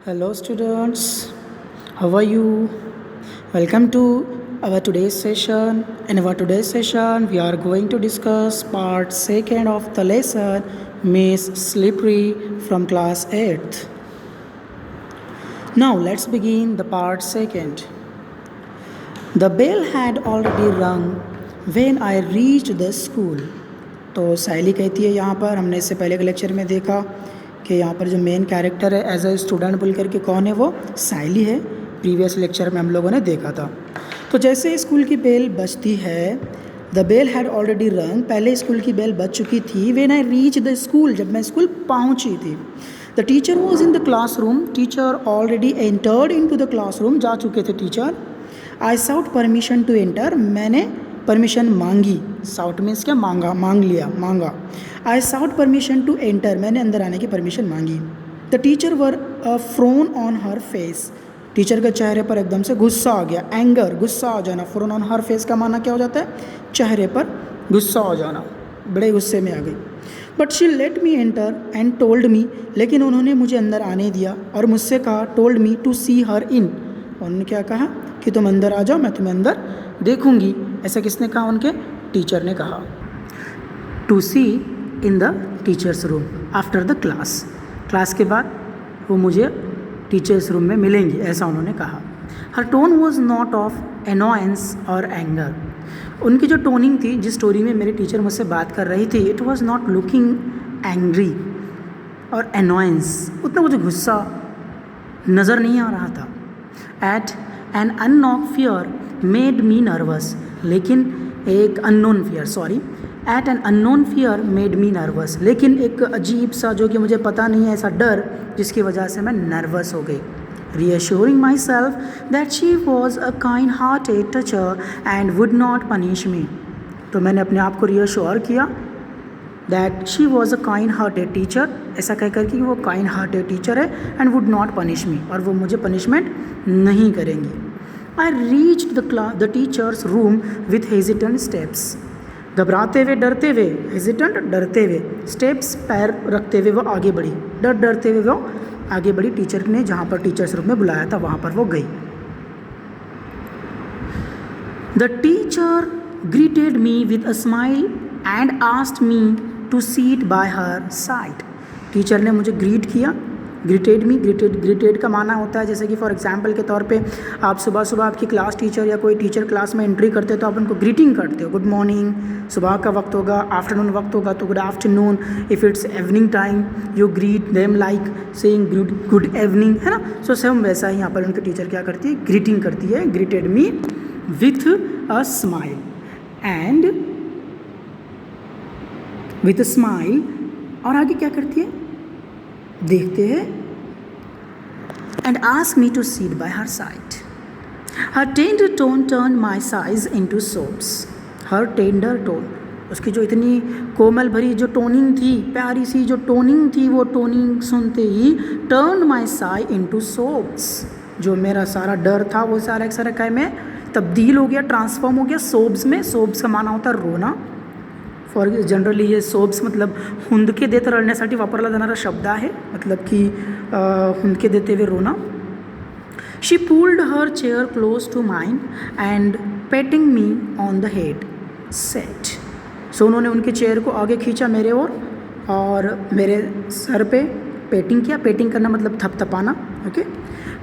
Hello students, how are you? Welcome to our today's session. In our today's session, we are going to discuss part second of the lesson Miss Slippery from class 8th. Now let's begin the part second. The bell had already rung when I reached the school. तो सायली कहती है यहाँ पर, हमने इससे पहले के lecture में देखा कि यहाँ पर जो मेन कैरेक्टर है एज अ स्टूडेंट बोल करके कौन है, वो सायली है। प्रीवियस लेक्चर में हम लोगों ने देखा था। तो जैसे स्कूल की बेल बजती है, द बेल हैड ऑलरेडी रंग, पहले स्कूल की बेल बज चुकी थी। When I reach the school, जब मैं स्कूल पहुँची थी। The teacher was in the classroom, teacher already entered in to the classroom, जा चुके थे teacher. I sought permission to enter, मैंने परमिशन मांगी। साउट मीन्स क्या, मांगा। I sought permission to enter, मैंने अंदर आने की परमिशन मांगी। The teacher wore a frown on her face, teacher के चेहरे पर एकदम से गुस्सा आ गया। एंगर, गुस्सा आ जाना। फ्रोन ऑन हर फेस का माना क्या हो जाता है, चेहरे पर गुस्सा हो जाना, बड़े गुस्से में आ गई। But she let me enter and told me, लेकिन उन्होंने मुझे अंदर आने दिया और मुझसे कहा, टोल्ड मी टू सी हर इन, उन्होंने क्या कहा कि तुम अंदर आ जाओ, मैं तुम्हें अंदर देखूंगी। ऐसा किसने कहा, उनके टीचर ने कहा। To see in the teachers room after the class के बाद वो मुझे टीचर्स रूम में मिलेंगी, ऐसा उन्होंने कहा। हर टोन वॉज नॉट ऑफ एनॉयंस और एंगर, उनकी जो टोनिंग थी, जिस स्टोरी में मेरे टीचर मुझसे बात कर रही थी, it was not looking angry और एनॉयंस, उतना मुझे गुस्सा नज़र नहीं आ रहा था। At an unknown fear made me nervous, लेकिन एक unknown fear, at an unknown fear made me nervous, लेकिन एक अजीब सा, जो कि मुझे पता नहीं है, ऐसा डर जिसकी वजह से मैं नर्वस हो गई। Reassuring my self that she was a kind hearted teacher and would not punish me, तो मैंने अपने आप को रीअश्योर किया that she was a kind hearted teacher, ऐसा कह कर कि वो काइंड हार्टेड टीचर है, and would not punish me, और वो मुझे पनिशमेंट नहीं करेंगी। I reached the teachers room with hesitant steps, घबराते हुए, डरते हुए, हेजिटेंट डरते हुए, स्टेप्स पैर रखते हुए वो आगे बढ़ी, डरते हुए वो आगे बढ़ी। टीचर ने जहाँ पर टीचर्स रूम में बुलाया था वहाँ पर वो गई। The teacher greeted me with a smile and asked me to sit by her side, teacher ने मुझे ग्रीट किया। ग्रीटेड मी, ग्रीटेड का माना होता है, जैसे कि फॉर एग्जांपल के तौर पे आप सुबह आपकी क्लास टीचर या कोई टीचर क्लास में एंट्री करते हो तो आप उनको ग्रीटिंग करते हो, गुड मॉर्निंग। सुबह का वक्त होगा, आफ्टरनून वक्त होगा तो good afternoon. If it's evening time you greet them like saying good evening, है ना। सो सेम वैसा ही यहाँ पर उनके टीचर क्या करती है, ग्रीटिंग करती है। Greeted me with a smile and with a smile, और आगे क्या करती है, देखते हैं। And ask me to sit by her side, her tender tone turn my sighs into sobs, her tender tone, उसकी जो इतनी कोमल भरी जो टोनिंग थी, प्यारी सी जो टोनिंग थी, वो टोनिंग सुनते ही turn my Sai into soaps, जो मेरा सारा डर था वो सारा एक सारा काय में तब्दील हो गया, ट्रांसफॉर्म हो गया सोब्स में। सोब्स का माना होता है रोना। फॉर जनरली हे सोब्स हुंदके देत रडण्यासाठी वापरला जाणारा शब्द आहे, मतलब कि हुंदके देते हुए रोना। She pulled her chair close to mine and petting me on the head said, so उन्होंने उनके चेयर को आगे खींचा मेरे ओर और मेरे सर पे पेटिंग किया। पेटिंग करना मतलब थपथपाना, okay.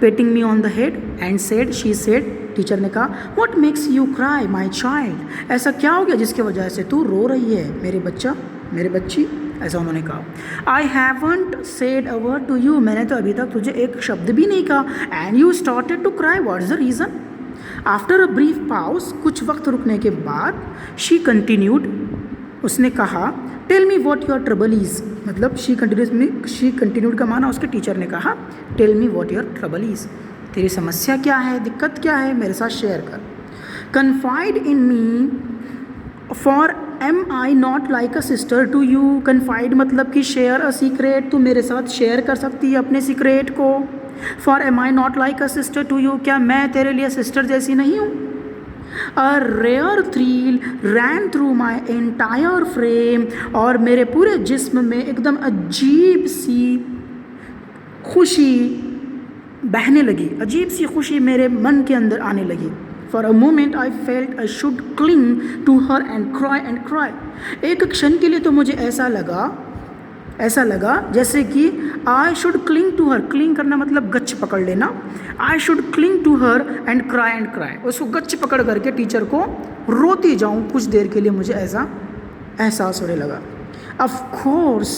Petting me on the head and said, she said, teacher ने कहा, what makes you cry my child, ऐसा क्या हो गया जिसके वजह से तू रो रही है मेरे बच्ची, ऐसा उन्होंने कहा। I haven't said a word to you, मैंने तो अभी तक तुझे एक शब्द भी नहीं कहा, and you started to cry, what is the reason. After a brief pause, कुछ वक्त रुकने के बाद, शी कंटिन्यूड, उसने कहा, tell me what your trouble is, मतलब शी कंटिन्यूड का माना उसके टीचर ने कहा, tell me what your trouble is, तेरी समस्या क्या है, दिक्कत क्या है, मेरे साथ शेयर कर। Confide in me, for am I not like a sister to you, confide मतलब कि शेयर अ सीक्रेट, तू मेरे साथ शेयर कर सकती है अपने सीक्रेट को। For am I not like a sister to you, क्या मैं तेरे लिए सिस्टर जैसी नहीं हूँ। A rare thrill ran through my entire frame, और मेरे पूरे जिस्म में एकदम अजीब सी खुशी बहने लगी, अजीब सी खुशी मेरे मन के अंदर आने लगी। For a moment I felt I should cling to her and cry. एक क्षण के लिए तो मुझे ऐसा लगा जैसे कि I should cling to her, cling करना मतलब गच्छ पकड़ लेना, I should cling to her and cry, उसको गच्छ पकड़ करके टीचर को रोती जाऊँ कुछ देर के लिए, मुझे ऐसा एहसास होने लगा। Of course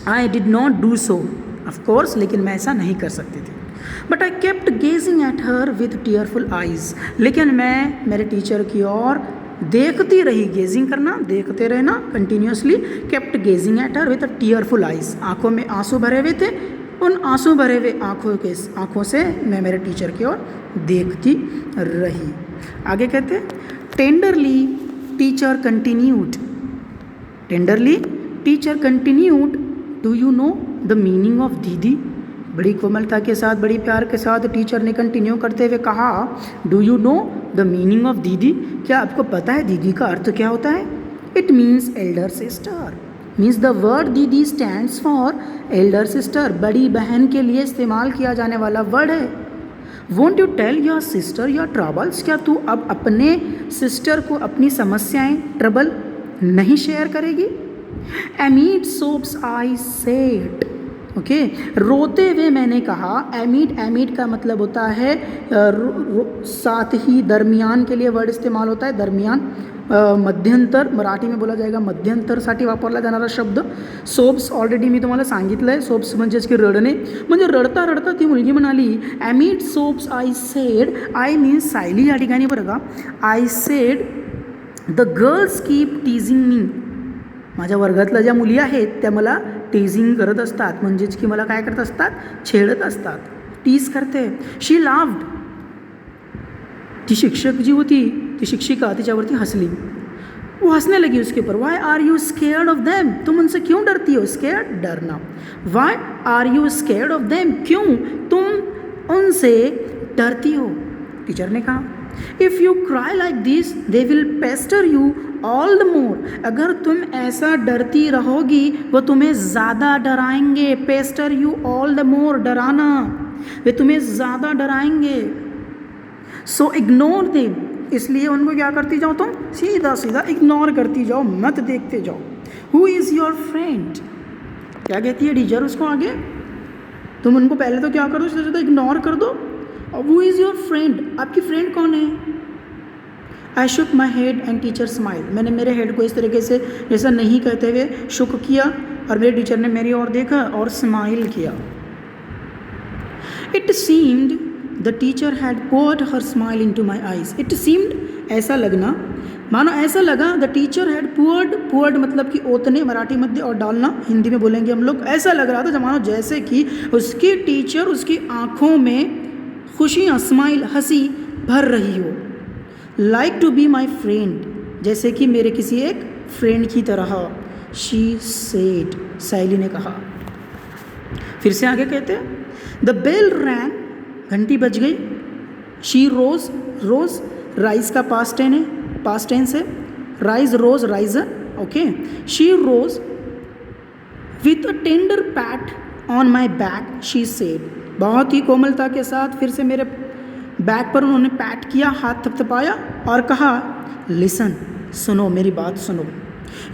I did not do so, of course लेकिन मैं ऐसा नहीं कर सकती थी। But I kept gazing at her with tearful eyes, लेकिन मैं मेरे टीचर की ओर देखती रही। गेजिंग करना, देखते रहना, continuously. Kept gazing at her with tearful eyes, आंखों में आंसू भरे हुए थे, उन आंसू भरे हुए आंखों से मैं मेरे टीचर की ओर देखती रही। आगे कहते tenderly teacher continued, do you know the meaning of दीदी। बड़ी कोमलता के साथ, बड़ी प्यार के साथ टीचर ने कंटिन्यू करते हुए कहा, do you know the meaning of दीदी, क्या आपको पता है दीदी का अर्थ क्या होता है। It means Elder sister, means the word दीदी स्टैंड्स फॉर एल्डर सिस्टर, बड़ी बहन के लिए इस्तेमाल किया जाने वाला वर्ड है। Won't you tell your sister your troubles, क्या तू अब अपने सिस्टर को अपनी समस्याएं, ट्रबल नहीं शेयर करेगी। एमीड सोप्स आई सेड, ओके, रोते हुए मैंने कहा। एमीड का मतलब होता है साथ ही, दरमियान के लिए वर्ड इस्तेमाल होता है, दरमियान, मध्यंतर, मराठी में बोला जाएगा मध्यंतरसाठी वापरला जाणारा शब्द। सोप्स ऑलरेडी मी तुम्हाला सांगितलं आहे, सोप्स म्हणजेच की रडणे, म्हणजे रडता रडता ती मुलगी म्हणाली, amid sobs I said, I means Sayali या ठिकाणी बरं का, I said the girls keep teasing me, माझ्या वर्गातल्या ज्या मुली आहेत त्या मला टीजिंग करत असतात, म्हणजेच की मला काय करत असतात, छेडत असतात, टीज करते। शी लाव्ड, ती शिक्षक जी होती, ती शिक्षिका तिच्यावरती हंसली, वो हंसने लगी उसके ऊपर। Why are you scared of them, तुम उनसे क्यों डरती हो। स्केयर्ड, डरना। Why are you scared of them, क्यों तुम उनसे डरती हो। टीचर ने कहा, if you cry like this they will pester you all the more, अगर तुम ऐसा डरती रहोगी वो तुम्हें ज़्यादा डराएंगे। Pester you all the more, डराना, वे तुम्हें ज़्यादा डराएंगे। सो इग्नोर देम, इसलिए उनको क्या करती जाओ, तुम सीधा सीधा इग्नोर करती जाओ, मत देखते जाओ। हु इज़ योर फ्रेंड, क्या कहती है टीचर उसको आगे, तुम उनको पहले तो क्या करो, सीधा इग्नोर कर दो। हु इज़ योर फ्रेंड, आपकी फ्रेंड कौन है। I shook my head and teacher smile, मैंने मेरे हेड को इस तरीके से जैसा नहीं कहते हुए शुक किया, और मेरे टीचर ने मेरी ओर देखा और स्माइल किया। It seemed the teacher had poured her smile in to my eyes, it seemed, ऐसा लगना, मानो ऐसा लगा, द टीचर हैड poured मतलब कि ओतने मराठी मध्ये, और डालना हिंदी में बोलेंगे हम लोग, ऐसा लग रहा था मानो जैसे कि उसकी टीचर उसकी आँखों में खुशियाँ, स्माइल, हंसी भर रही हो। Like to be my friend, जैसे कि मेरे किसी एक फ्रेंड की तरह। शी सेड, सायली ने कहा। फिर से आगे कहते हैं, द बेल रैंग, घंटी बज गई। शी रोज, रोज राइज का पास्ट टेंस है, rise rose risen, okay. She rose with a tender pat on my back, she said, बहुत ही कोमलता के साथ फिर से मेरे बैक पर उन्होंने पैट किया, हाथ थपथपाया और कहा, लिसन, सुनो, मेरी बात सुनो।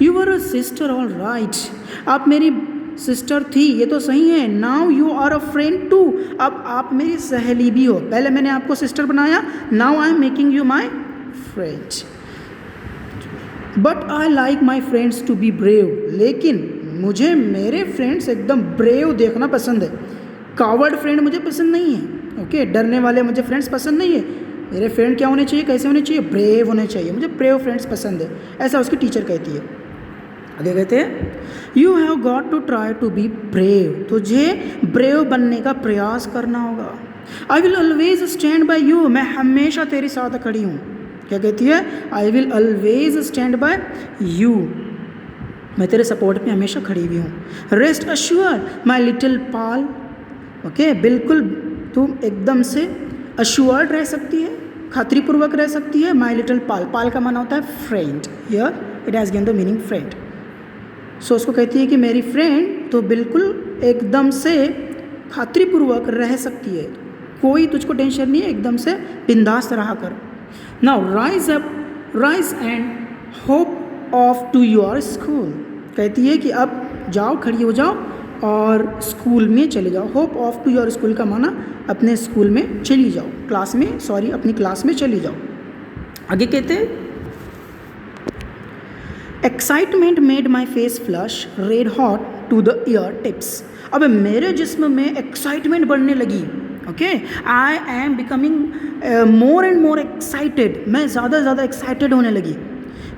You were a sister all right, आप मेरी सिस्टर थी, ये तो सही है। Now you are a friend too, अब आप मेरी सहेली भी हो। पहले मैंने आपको सिस्टर बनाया, now I am making you my friend. But I like my friends to be brave, लेकिन मुझे मेरे फ्रेंड्स एकदम ब्रेव देखना पसंद है। कावर्ड फ्रेंड मुझे पसंद नहीं है, ओके, डरने वाले मुझे फ्रेंड्स पसंद नहीं है। मेरे फ्रेंड क्या होने चाहिए, कैसे होने चाहिए, ब्रेव होने चाहिए, मुझे ब्रेव फ्रेंड्स पसंद है, ऐसा उसकी टीचर कहती है। आगे कहते हैं, you have got to try to be brave, तुझे ब्रेव बनने का प्रयास करना होगा। I will always stand by you, मैं हमेशा तेरे साथ खड़ी हूँ। क्या कहती है, I will always stand by you, मैं तेरे सपोर्ट में हमेशा खड़ी हुई हूँ। Rest assured my little pal, okay, बिल्कुल तुम एकदम से अश्योर्ड रह सकती है, खातरीपूर्वक रह सकती है। माई लिटिल पाल, पाल का माना होता है friend, here it has given the meaning friend. So उसको कहती है कि मेरी फ्रेंड तो बिल्कुल एकदम से खातिरपूर्वक रह सकती है, कोई तुझको टेंशन नहीं है, एकदम से बिंदास रहा कर। Now rise up, rise and hop off to your school, कहती है कि अब जाओ, खड़ी हो जाओ और स्कूल में चले जाओ। Hop off to your school का माना अपने स्कूल में चली जाओ, क्लास में, सॉरी अपनी क्लास में चली जाओ। आगे कहते हैं excitement made my face flush red hot to the ear tips. अब मेरे जिस्म में एक्साइटमेंट बढ़ने लगी। Okay, I am becoming more and more excited, मैं ज़्यादा से ज़्यादा एक्साइटेड होने लगी।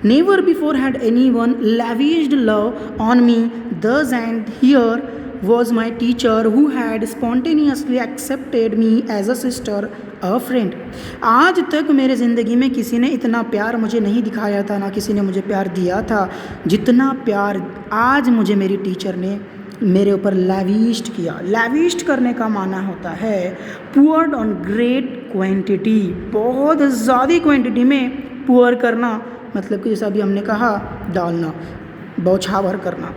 Never before had anyone lavished love on me thus, and here was my teacher who had spontaneously accepted me as a sister, a friend. आज तक मेरे ज़िंदगी में किसी ने इतना प्यार मुझे नहीं दिखाया था, ना किसी ने मुझे प्यार दिया था जितना प्यार आज मुझे मेरी टीचर ने मेरे ऊपर लैविश्ड किया। लैविश्ड करने का माना होता है poured on great quantity, बहुत ज़्यादा क्वांटिटी में पुअर करना, मतलब कि जैसा अभी हमने कहा डालना, बौछावर करना।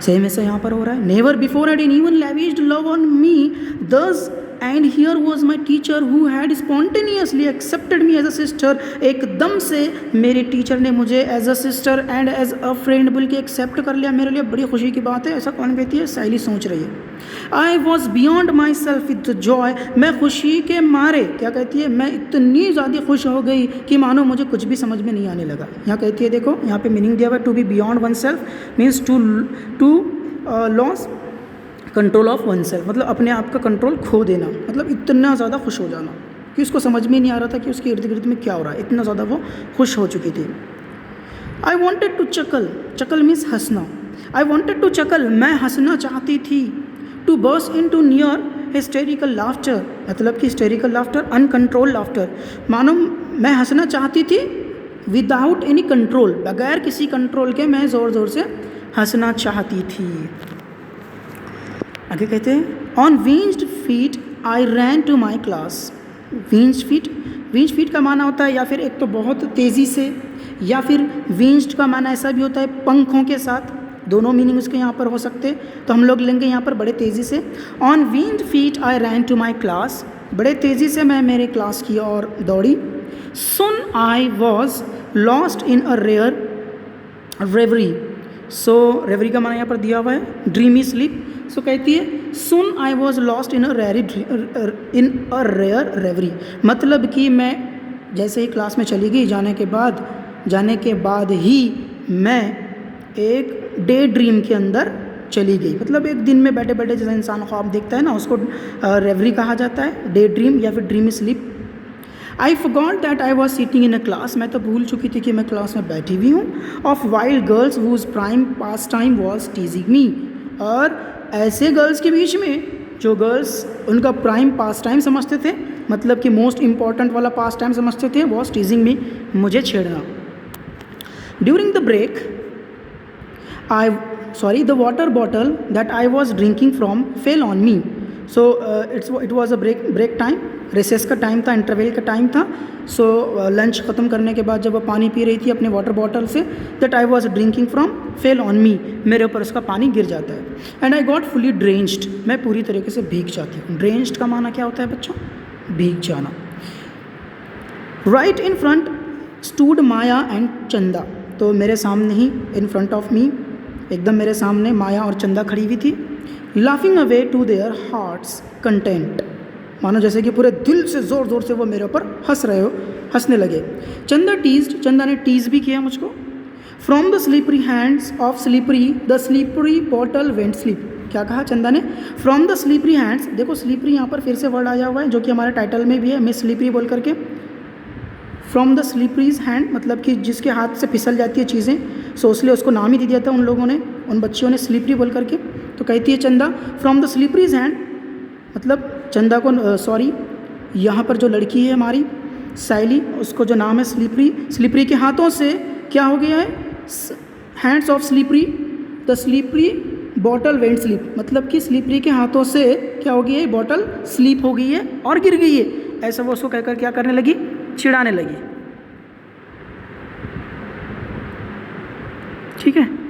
सेम ऐसा यहाँ पर हो रहा है। Never before had anyone lavished love on me thus, and here was my teacher who had spontaneously accepted me as a sister. एकदम से मेरे टीचर ने मुझे as a sister and as a friend बोल के एक्सेप्ट कर लिया। मेरे लिए बड़ी खुशी की बात है। ऐसा कौन कहती है? सहेली सोच रही है। I was beyond my self with Joy, मैं खुशी के मारे, क्या कहती है, मैं इतनी ज़्यादा खुश हो गई कि मानो मुझे कुछ भी समझ में नहीं आने लगा। यहाँ कहती है, देखो यहाँ पे मीनिंग दिया हुआ है, to be beyond oneself means to lose control of oneself, मतलब अपने आप का कंट्रोल खो देना, मतलब इतना ज़्यादा खुश हो जाना कि उसको समझ में नहीं आ रहा था कि उसके इर्द गिर्द में क्या हो रहा है, इतना ज़्यादा वो खुश हो चुकी थी। I wanted to chuckle, chuckle means हंसना, आई वॉन्टेड टू चकल, मैं हंसना चाहती थी। To burst in to near hysterical laughter, मतलब कि हिस्टेरिकल लाफ्टर अनकंट्रोल लाफ्टर, मानो मैं हंसना चाहती थी विदाउट एनी कंट्रोल, बगैर किसी कंट्रोल के मैं ज़ोर ज़ोर से हंसना चाहती थी। आगे कहते हैं on winged feet I ran to my class. Winged feet, winged feet का माना होता है या फिर एक तो बहुत तेज़ी से, या फिर विंज्ड का माना ऐसा भी होता है पंखों के साथ, दोनों मीनिंग उसके यहाँ पर हो सकते हैं, तो हम लोग लेंगे यहाँ पर बड़े तेज़ी से। On winged feet I ran to my class, बड़े तेज़ी से मैं मेरे क्लास की ओर दौड़ी। Soon I was lost in a rare reverie, so reverie का माना यहाँ पर दिया हुआ है ड्रीमी स्लीप। सो कहती है soon I was lost in a rare reverie, मतलब कि मैं जैसे ही क्लास में चली गई, जाने के बाद ही मैं एक डे ड्रीम के अंदर चली गई, मतलब एक दिन में बैठे बैठे जैसा इंसान ख्वाब देखता है ना, उसको रेवरी कहा जाता है, डे ड्रीम या फिर dreamy sleep. I forgot that I was sitting in a class, मैं तो भूल चुकी थी कि मैं क्लास में बैठी हुई हूँ। Of wild girls whose prime pastime was teasing me, और ऐसे गर्ल्स के बीच में जो गर्ल्स उनका प्राइम पास टाइम समझते थे, मतलब कि मोस्ट इम्पॉर्टेंट वाला पास टाइम समझते थे, वॉज टीजिंग मी, मुझे छेड़ना। During the break the water bottle that I was drinking from fell on me. So it was a break time, recess का टाइम था, इंटरवल का टाइम था। सो लंच ख़त्म करने के बाद जब वो पानी पी रही थी अपने वाटर बॉटल से, that I was drinking from fell on me, मेरे ऊपर उसका पानी गिर जाता है। And I got fully drenched, मैं पूरी तरीके से भीग जाती हूँ। drenched का माना क्या होता है बच्चों? भीग जाना। Right in front stood Maya and चंदा, तो मेरे सामने ही, in front of me, एकदम मेरे सामने माया और चंदा खड़ी हुई थी। Laughing away to their hearts content, मानो जैसे कि पूरे दिल से ज़ोर ज़ोर से वो मेरे ऊपर हंसने लगे। चंदा टीज्ड, चंदा ने टीज़ भी किया मुझको। From the slippery hands of slippery the slippery bottle went sleep, क्या कहा चंदा ने? फ्रॉम द स्लीपरी हैंड्स, देखो स्लीपरी यहाँ पर फिर से वर्ड आया हुआ है जो कि हमारे टाइटल में भी है, मिस स्लीपरी बोल करके। फ्रॉम द स्लीपरीज हैंड, मतलब कि जिसके हाथ से फिसल जाती है चीज़ें, सो इसलिए उसको नाम ही दे दिया था उन लोगों ने, उन बच्चियों ने, स्लीपरी बोल करके। तो कहती है चंदा फ्रॉम द स्लीपरीज हैंड, मतलब चंदा को यहाँ पर जो लड़की है हमारी साइली, उसको जो नाम है स्लीपरी, स्लीपरी के हाथों से क्या हो गया है? Hands of slippery the slippery bottle went sleep, मतलब कि स्लीपरी के हाथों से क्या हो गई है? बॉटल स्लीप हो गई है और गिर गई है। ऐसा वो उसको कहकर क्या करने लगी? चिढ़ाने लगी। ठीक है।